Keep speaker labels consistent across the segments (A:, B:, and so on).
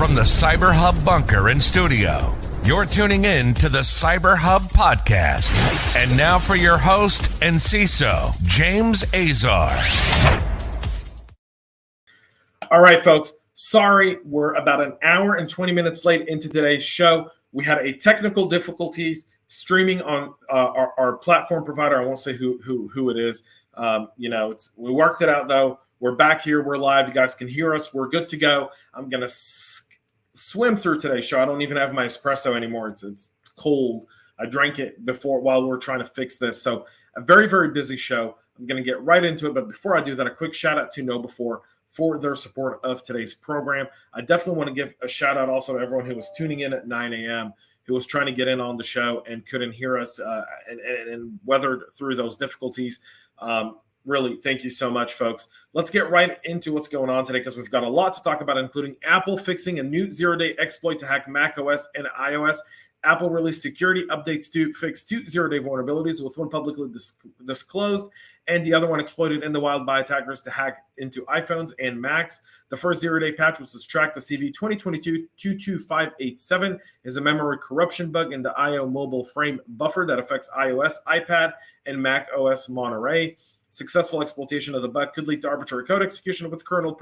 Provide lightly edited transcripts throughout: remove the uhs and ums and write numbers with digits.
A: from the CyberHub bunker and studio, you're tuning in to the CyberHub Podcast. And now for your host and CISO, James Azar.
B: All right, folks. Sorry, we're about an hour and 20 minutes late into today's show. We had a technical difficulties streaming on our platform provider. I won't say who it is. We worked it out, though. We're back here. We're live. You guys can hear us. We're good to go. I'm going to swim through today's show. I don't even have my espresso anymore. It's cold. I drank it while we were trying to fix this. So a very, very busy show. I'm going to get right into it. But before I do that, a quick shout out to KnowBe4 for their support of today's program. I definitely want to give a shout out also to everyone who was tuning in at 9 a.m., who was trying to get in on the show and couldn't hear us and weathered through those difficulties. Really, thank you so much, folks. Let's get right into what's going on today because we've got a lot to talk about, including Apple fixing a new zero-day exploit to hack macOS and iOS. Apple released security updates to fix two zero-day vulnerabilities, with one publicly disclosed and the other one exploited in the wild by attackers to hack into iPhones and Macs. The first zero-day patch, which is tracked to CV 2022-22587, is a memory corruption bug in the I/O mobile frame buffer that affects iOS, iPad, and macOS Monterey. Successful exploitation of the bug could lead to arbitrary code execution with kernel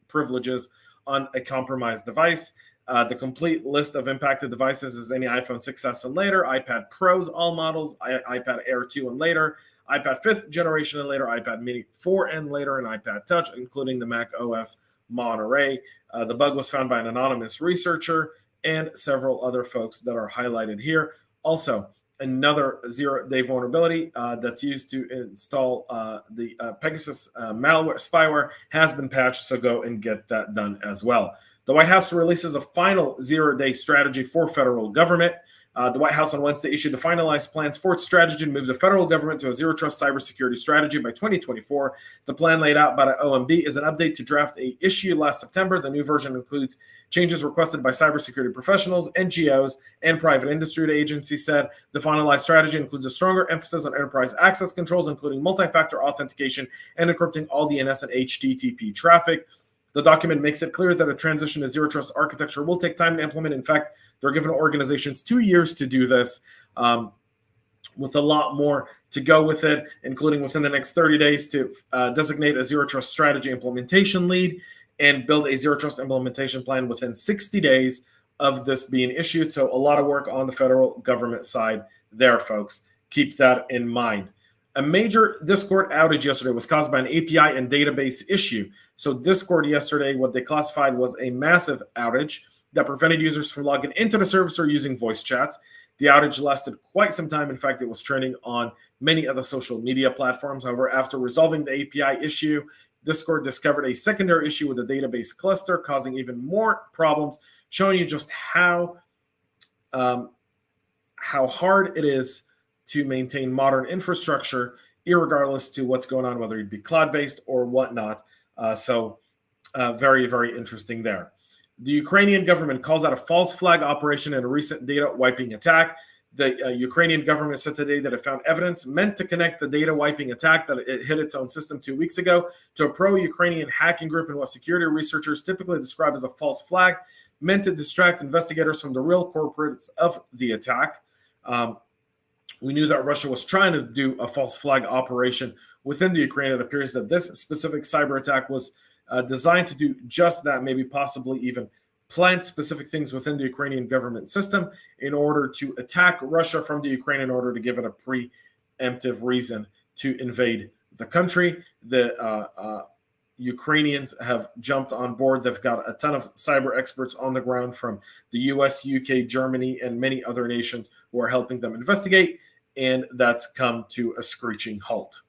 B: privileges on a compromised device. The complete list of impacted devices is any iPhone 6s and later, iPad Pros, all models, iPad Air 2 and later, iPad 5th generation and later, iPad Mini 4 and later, and iPad Touch, including the macOS Monterey. The bug was found by an anonymous researcher and several other folks that are highlighted here. Also, another zero-day vulnerability that's used to install the Pegasus malware spyware has been patched, so go and get that done as well. The White House releases a final zero-day strategy for federal government. The White House on Wednesday issued the finalized plans for its strategy to move the federal government to a zero-trust cybersecurity strategy by 2024. The plan laid out by the OMB is an update to draft a issue last September. The new version includes changes requested by cybersecurity professionals, NGOs, and private industry, the agency said. The finalized strategy includes a stronger emphasis on enterprise access controls, including multi-factor authentication and encrypting all DNS and HTTP traffic. The document makes it clear that a transition to zero-trust architecture will take time to implement. In fact, they're giving organizations 2 years to do this, with a lot more to go with it, including within the next 30 days to designate a zero-trust strategy implementation lead and build a zero-trust implementation plan within 60 days of this being issued. So a lot of work on the federal government side there, folks. Keep that in mind. A major Discord outage yesterday was caused by an API and database issue. So Discord yesterday, what they classified was a massive outage that prevented users from logging into the service or using voice chats. The outage lasted quite some time. In fact, it was trending on many other social media platforms. However, after resolving the API issue, Discord discovered a secondary issue with the database cluster, causing even more problems, showing you just how hard it is to maintain modern infrastructure, irregardless to what's going on, whether it be cloud-based or whatnot. Very, very interesting there. The Ukrainian government calls out a false flag operation in a recent data wiping attack. The Ukrainian government said today that it found evidence meant to connect the data wiping attack that it hit its own system 2 weeks ago to a pro-Ukrainian hacking group in what security researchers typically describe as a false flag, meant to distract investigators from the real culprits of the attack. We knew that Russia was trying to do a false flag operation within the Ukraine. It appears that this specific cyber attack was designed to do just that, maybe possibly even plant specific things within the Ukrainian government system in order to attack Russia from the Ukraine, in order to give it a preemptive reason to invade the country. The Ukrainians have jumped on board. They've got a ton of cyber experts on the ground from the US, UK, Germany, and many other nations who are helping them investigate, and that's come to a screeching halt.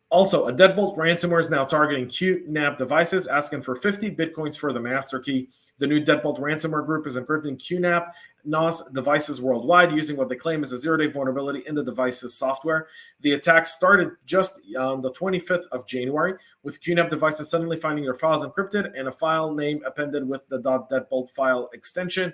B: Also, a DeadBolt ransomware is now targeting QNAP devices, asking for 50 Bitcoins for the master key. The new DeadBolt ransomware group is encrypting QNAP NOS devices worldwide using what they claim is a zero-day vulnerability in the device's software. The attack started just on the 25th of January, with QNAP devices suddenly finding their files encrypted and a file name appended with the .deadbolt file extension.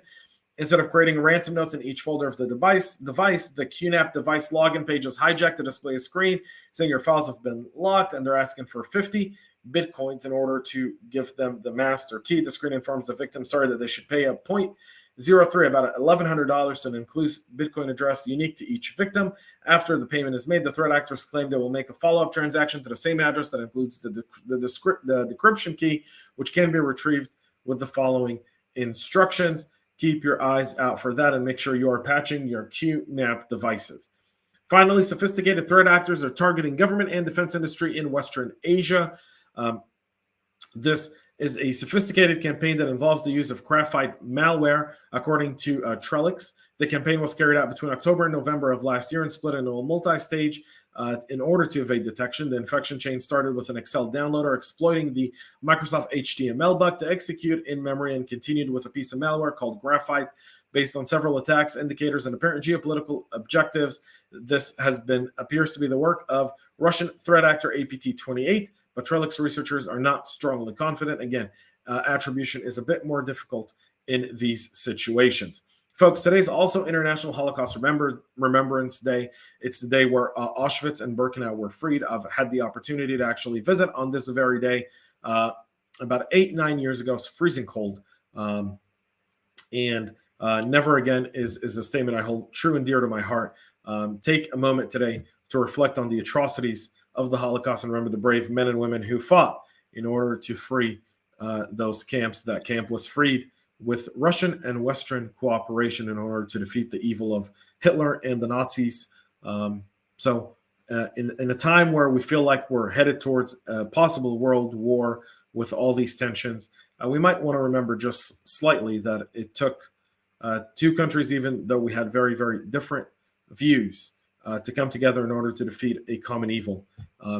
B: Instead of creating ransom notes in each folder of the device, the QNAP device login page is hijacked to display a screen saying your files have been locked, and they're asking for 50 Bitcoins in order to give them the master key. The screen informs the victim, that they should pay a 0.03, about $1,100, to an inclusive Bitcoin address unique to each victim. After the payment is made, the threat actors claim they will make a follow-up transaction to the same address that includes the decryption key, which can be retrieved with the following instructions. Keep your eyes out for that and make sure you are patching your QNAP devices. Finally, sophisticated threat actors are targeting government and defense industry in Western Asia. This is a sophisticated campaign that involves the use of graphite malware, according to Trellix. The campaign was carried out between October and November of last year and split into a multi-stage in order to evade detection. The infection chain started with an Excel downloader exploiting the Microsoft HTML bug to execute in memory and continued with a piece of malware called Graphite based on several attacks, indicators, and apparent geopolitical objectives. This appears to be the work of Russian threat actor APT28, but Trellix researchers are not strongly confident. Again, attribution is a bit more difficult in these situations. Folks, today is also International Holocaust Remembrance Day. It's the day where Auschwitz and Birkenau were freed. I've had the opportunity to actually visit on this very day about 8-9 years ago. It's freezing cold. And never again is a statement I hold true and dear to my heart. Take a moment today to reflect on the atrocities of the Holocaust and remember the brave men and women who fought in order to free those camps. That camp was freed with Russian and Western cooperation in order to defeat the evil of Hitler and the Nazis. So in a time where we feel like we're headed towards a possible world war with all these tensions, we might want to remember just slightly that it took two countries, even though we had very, very different views, to come together in order to defeat a common evil.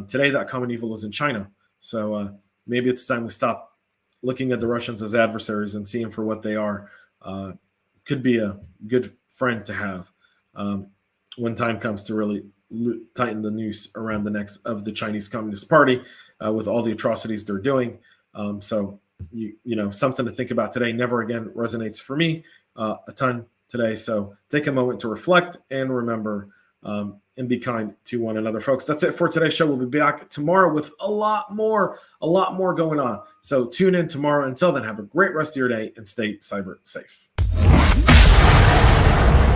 B: Today, that common evil is in China. So maybe it's time we stop looking at the Russians as adversaries and see them for what they are. Could be a good friend to have when time comes to really tighten the noose around the necks of the Chinese Communist Party with all the atrocities they're doing. So, something to think about today. Never again resonates for me a ton today. So take a moment to reflect and remember and be kind to one another, folks. That's it for today's show. We'll be back tomorrow with a lot more going on. So tune in tomorrow. Until then, have a great rest of your day and stay cyber safe.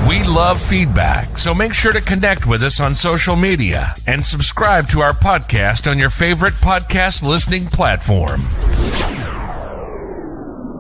A: We love feedback, so make sure to connect with us on social media and subscribe to our podcast on your favorite podcast listening platform.